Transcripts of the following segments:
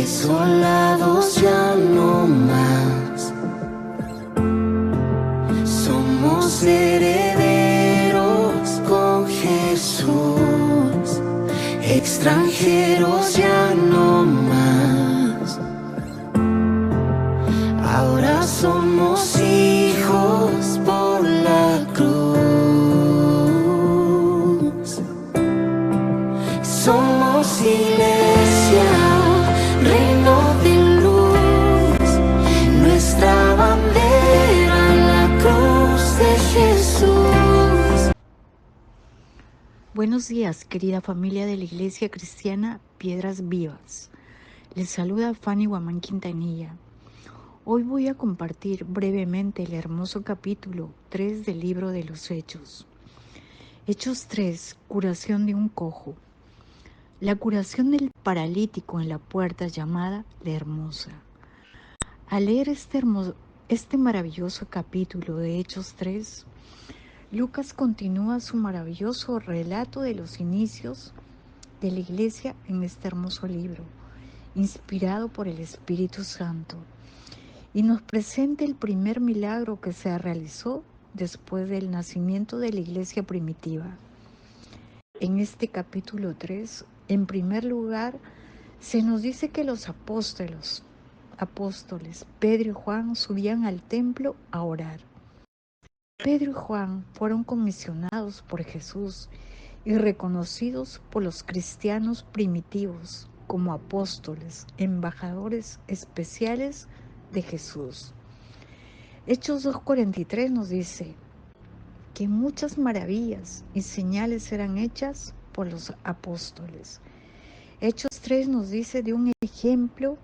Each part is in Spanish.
desolados ya no más. Somos herederos con Jesús, extranjeros ya no más. Ahora somos hijos por la cruz. Somos iglesia, reino de luz, nuestra bandera, la cruz de Jesús. Buenos días, querida familia de la Iglesia Cristiana Piedras Vivas. Les saluda Fanny Guamán Quintanilla. Hoy voy a compartir brevemente el hermoso capítulo 3 del libro de los Hechos. Hechos 3, curación de un cojo. La curación del paralítico en la puerta llamada La Hermosa. Al leer este maravilloso capítulo de Hechos 3, Lucas continúa su maravilloso relato de los inicios de la iglesia en este hermoso libro, inspirado por el Espíritu Santo, y nos presenta el primer milagro que se realizó después del nacimiento de la iglesia primitiva. En este capítulo 3, en primer lugar, se nos dice que los apóstoles Pedro y Juan subían al templo a orar. Pedro y Juan fueron comisionados por Jesús y reconocidos por los cristianos primitivos como apóstoles, embajadores especiales de Jesús. Hechos 2:43 nos dice que muchas maravillas y señales eran hechas por los apóstoles. Hechos 3 nos dice de un ejemplo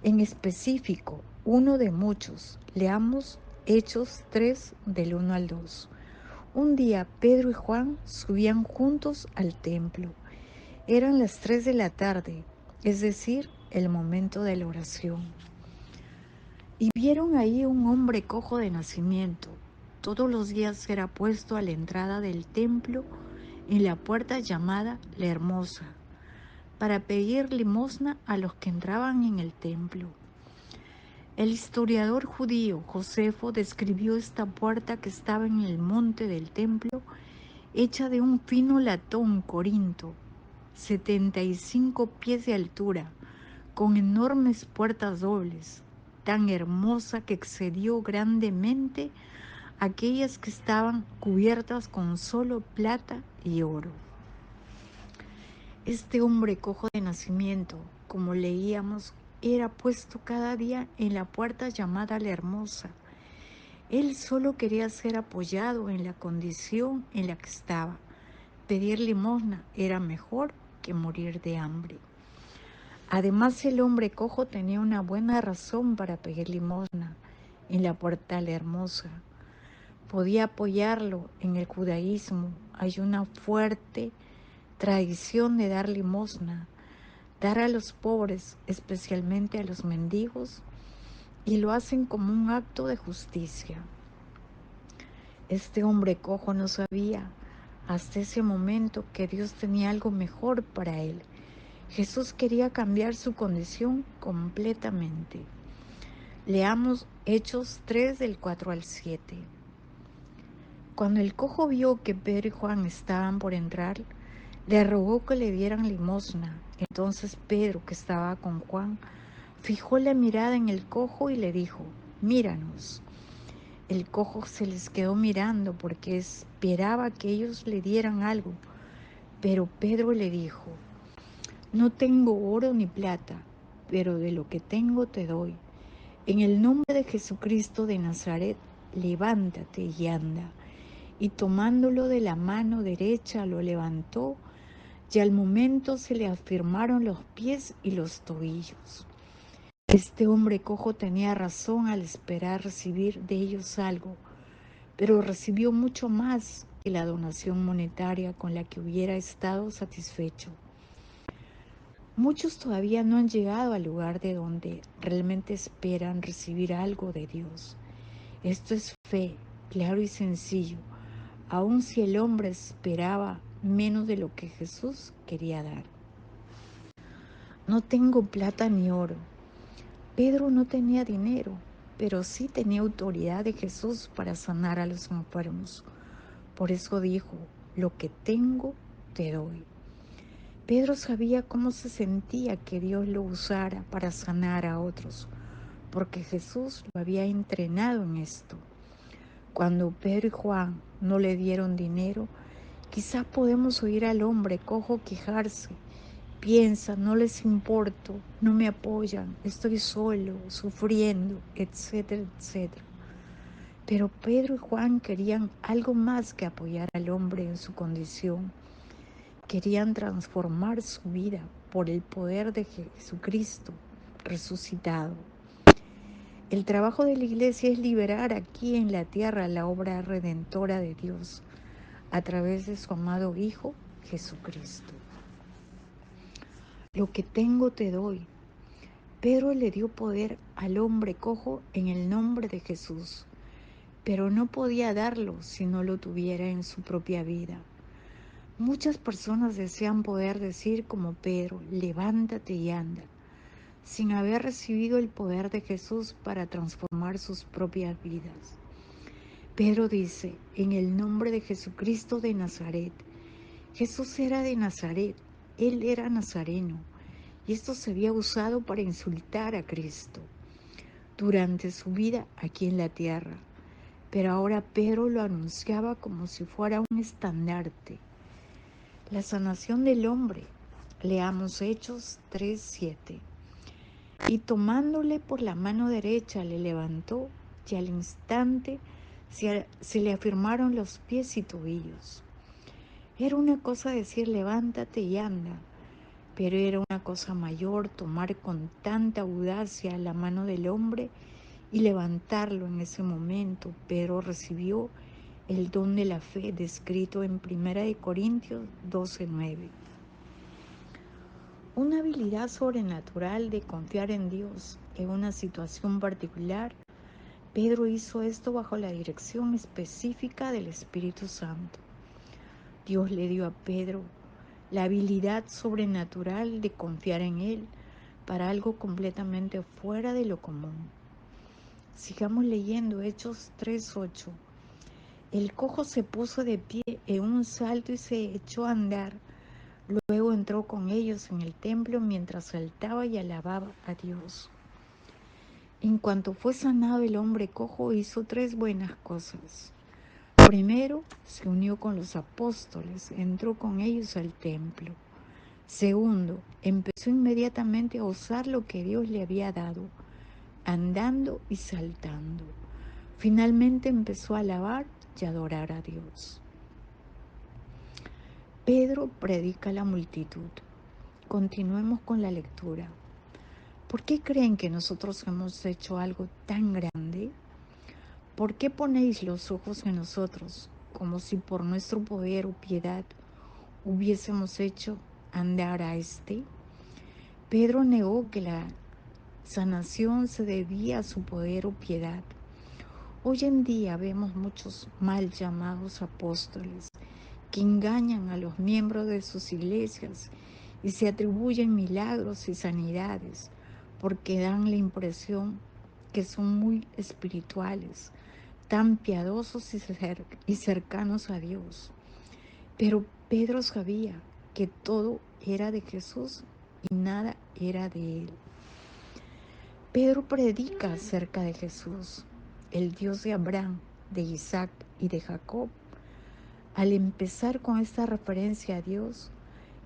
en específico, uno de muchos. Leamos Hechos 3 del 1 al 2. Un día Pedro y Juan subían juntos al templo. Eran las 3 de la tarde, es decir, el momento de la oración. Y vieron ahí un hombre cojo de nacimiento. Todos los días era puesto a la entrada del templo en la puerta llamada La Hermosa, para pedir limosna a los que entraban en el templo. El historiador judío Josefo describió esta puerta que estaba en el monte del templo, hecha de un fino latón corinto, 75 pies de altura, con enormes puertas dobles, tan hermosa que excedió grandemente aquellas que estaban cubiertas con solo plata y oro. Este hombre cojo de nacimiento, como leíamos, era puesto cada día en la puerta llamada La Hermosa. Él solo quería ser apoyado en la condición en la que estaba. Pedir limosna era mejor que morir de hambre. Además, el hombre cojo tenía una buena razón para pedir limosna en la puerta La Hermosa. Podía apoyarlo en el judaísmo. Hay una fuerte tradición de dar limosna, dar a los pobres, especialmente a los mendigos, y lo hacen como un acto de justicia. Este hombre cojo no sabía hasta ese momento que Dios tenía algo mejor para él. Jesús quería cambiar su condición completamente. Leamos Hechos 3 del 4 al 7. Cuando el cojo vio que Pedro y Juan estaban por entrar, le rogó que le dieran limosna. Entonces Pedro, que estaba con Juan, fijó la mirada en el cojo y le dijo: míranos. El cojo se les quedó mirando porque esperaba que ellos le dieran algo. Pero Pedro le dijo: no tengo oro ni plata, pero de lo que tengo te doy. En el nombre de Jesucristo de Nazaret, levántate y anda. Y tomándolo de la mano derecha lo levantó, y al momento se le afirmaron los pies y los tobillos. Este hombre cojo tenía razón al esperar recibir de ellos algo, pero recibió mucho más que la donación monetaria con la que hubiera estado satisfecho. Muchos todavía no han llegado al lugar de donde realmente esperan recibir algo de Dios. Esto es fe, claro y sencillo, aun si el hombre esperaba menos de lo que Jesús quería dar. no tengo plata ni oro. Pedro no tenía dinero, pero sí tenía autoridad de Jesús para sanar a los enfermos. Por eso dijo, lo que tengo te doy. Pedro sabía cómo se sentía que Dios lo usara para sanar a otros, porque Jesús lo había entrenado en esto. Cuando Pedro y Juan no le dieron dinero, quizás podemos oír al hombre cojo quejarse. Piensa, no les importo, no me apoyan, estoy solo, sufriendo, etcétera, etcétera. Pero Pedro y Juan querían algo más que apoyar al hombre en su condición. Querían transformar su vida por el poder de Jesucristo resucitado. El trabajo de la iglesia es liberar aquí en la tierra la obra redentora de Dios a través de su amado Hijo Jesucristo. Lo que tengo te doy. Pedro le dio poder al hombre cojo en el nombre de Jesús, pero no podía darlo si no lo tuviera en su propia vida. Muchas personas desean poder decir como Pedro, levántate y anda, sin haber recibido el poder de Jesús para transformar sus propias vidas. Pedro dice, en el nombre de Jesucristo de Nazaret. Jesús era de Nazaret, él era nazareno, y esto se había usado para insultar a Cristo durante su vida aquí en la tierra. Pero ahora Pedro lo anunciaba como si fuera un estandarte. La sanación del hombre. Leamos Hechos 3:7. Y tomándole por la mano derecha le levantó, y al instante se le afirmaron los pies y tobillos. Era una cosa decir levántate y anda, pero era una cosa mayor tomar con tanta audacia la mano del hombre y levantarlo en ese momento. Pedro recibió el don de la fe descrito en 1 Corintios 12:9. Una habilidad sobrenatural de confiar en Dios en una situación particular. Pedro hizo esto bajo la dirección específica del Espíritu Santo. Dios le dio a Pedro la habilidad sobrenatural de confiar en Él para algo completamente fuera de lo común. Sigamos leyendo Hechos 3:8. El cojo se puso de pie en un salto y se echó a andar. Luego entró con ellos en el templo mientras saltaba y alababa a Dios. En cuanto fue sanado el hombre cojo, hizo 3 buenas cosas. Primero, se unió con los apóstoles, entró con ellos al templo. Segundo, empezó inmediatamente a usar lo que Dios le había dado, andando y saltando. Finalmente empezó a alabar y adorar a Dios. Pedro predica a la multitud. Continuemos con la lectura. ¿Por qué creen que nosotros hemos hecho algo tan grande? ¿Por qué ponéis los ojos en nosotros, como si por nuestro poder o piedad hubiésemos hecho andar a este? Pedro negó que la sanación se debía a su poder o piedad. Hoy en día vemos muchos mal llamados apóstoles que engañan a los miembros de sus iglesias y se atribuyen milagros y sanidades porque dan la impresión que son muy espirituales, tan piadosos y cercanos a Dios. Pero Pedro sabía que todo era de Jesús y nada era de él. Pedro predica acerca de Jesús, el Dios de Abraham, de Isaac y de Jacob. Al empezar con esta referencia a Dios,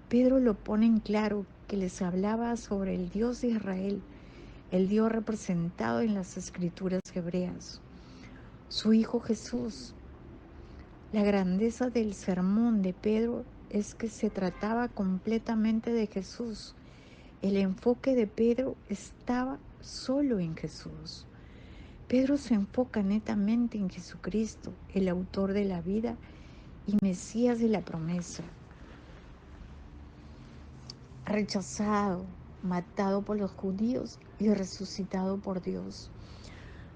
Pedro lo pone en claro que les hablaba sobre el Dios de Israel, el Dios representado en las escrituras hebreas, su Hijo Jesús. La grandeza del sermón de Pedro es que se trataba completamente de Jesús. El enfoque de Pedro estaba solo en Jesús. Pedro se enfoca netamente en Jesucristo, el autor de la vida y Mesías de la promesa. Rechazado, matado por los judíos y resucitado por Dios.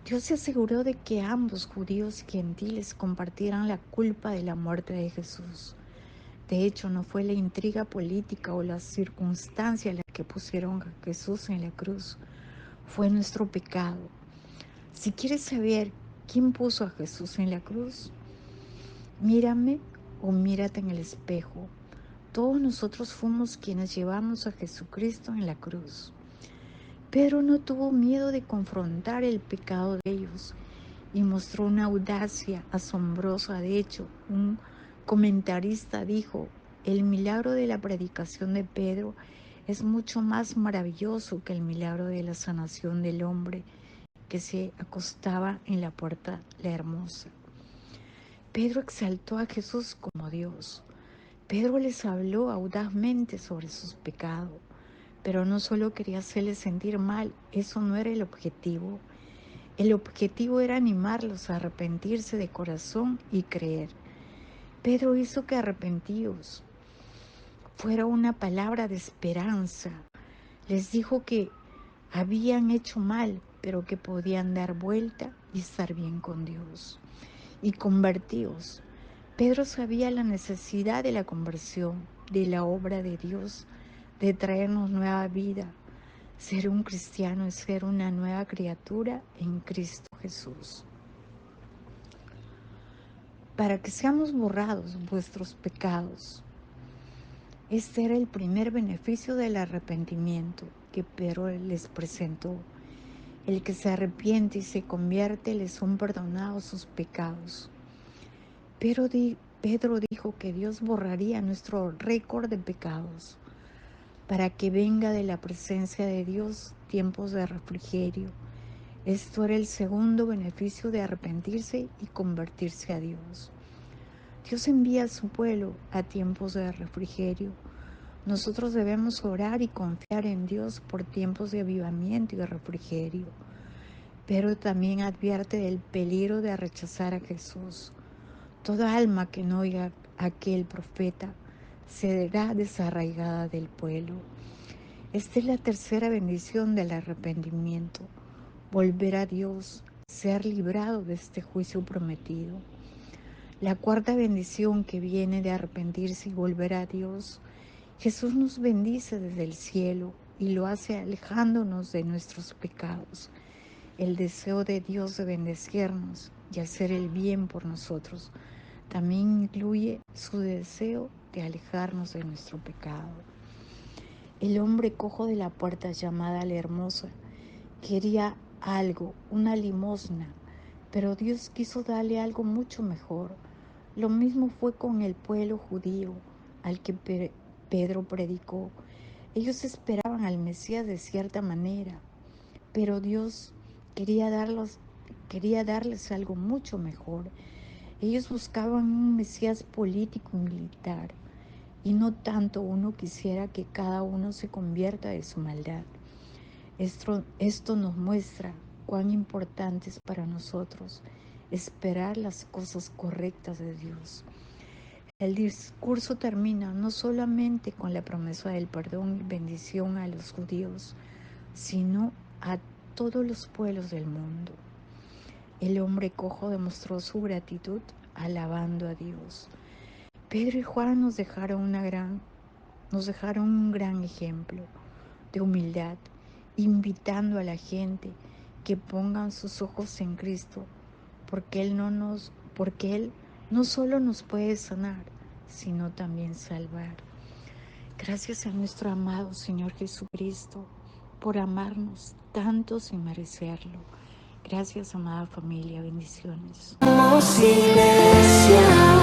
Dios se aseguró de que ambos, judíos y gentiles, compartieran la culpa de la muerte de Jesús. De hecho, no fue la intriga política o las circunstancias las que pusieron a Jesús en la cruz, fue nuestro pecado. Si quieres saber quién puso a Jesús en la cruz, mírame o mírate en el espejo. Todos nosotros fuimos quienes llevamos a Jesucristo en la cruz. Pedro no tuvo miedo de confrontar el pecado de ellos y mostró una audacia asombrosa. De hecho, un comentarista dijo: el milagro de la predicación de Pedro es mucho más maravilloso que el milagro de la sanación del hombre que se acostaba en la puerta la hermosa. Pedro exaltó a Jesús como Dios. Pedro les habló audazmente sobre sus pecados, pero no solo quería hacerles sentir mal, eso no era el objetivo. El objetivo era animarlos a arrepentirse de corazón y creer. Pedro hizo que arrepentíos fuera una palabra de esperanza. Les dijo que habían hecho mal, pero que podían dar vuelta y estar bien con Dios. Y convertíos. Pedro sabía la necesidad de la conversión, de la obra de Dios, de traernos nueva vida. Ser un cristiano es ser una nueva criatura en Cristo Jesús. Para que seamos borrados vuestros pecados. Este era el primer beneficio del arrepentimiento que Pedro les presentó. El que se arrepiente y se convierte, le son perdonados sus pecados. Pedro dijo que Dios borraría nuestro récord de pecados para que venga de la presencia de Dios tiempos de refrigerio. Esto era el segundo beneficio de arrepentirse y convertirse a Dios. Dios envía a su pueblo a tiempos de refrigerio. Nosotros debemos orar y confiar en Dios por tiempos de avivamiento y refrigerio. Pero también advierte del peligro de rechazar a Jesús. Toda alma que no oiga a aquel profeta será desarraigada del pueblo. Esta es la tercera bendición del arrepentimiento: volver a Dios, ser librado de este juicio prometido. La cuarta bendición que viene de arrepentirse y volver a Dios: Jesús nos bendice desde el cielo y lo hace alejándonos de nuestros pecados. El deseo de Dios de bendecirnos y hacer el bien por nosotros también incluye su deseo de alejarnos de nuestro pecado. El hombre cojo de la puerta llamada la hermosa quería algo, una limosna, pero Dios quiso darle algo mucho mejor. Lo mismo fue con el pueblo judío al que Pedro predicó. Ellos esperaban al Mesías de cierta manera, pero Dios quería darles algo mucho mejor. Ellos buscaban un Mesías político y militar, y no tanto uno quisiera que cada uno se convierta de su maldad. Esto nos muestra cuán importante es para nosotros esperar las cosas correctas de Dios. El discurso termina no solamente con la promesa del perdón y bendición a los judíos, sino a todos los pueblos del mundo. El hombre cojo demostró su gratitud alabando a Dios. Pedro y Juan nos dejaron un gran ejemplo de humildad, invitando a la gente que pongan sus ojos en Cristo, porque Él no solo nos puede sanar, sino también salvar. Gracias a nuestro amado Señor Jesucristo por amarnos tanto sin merecerlo. Gracias, amada familia, bendiciones. Somos iglesia.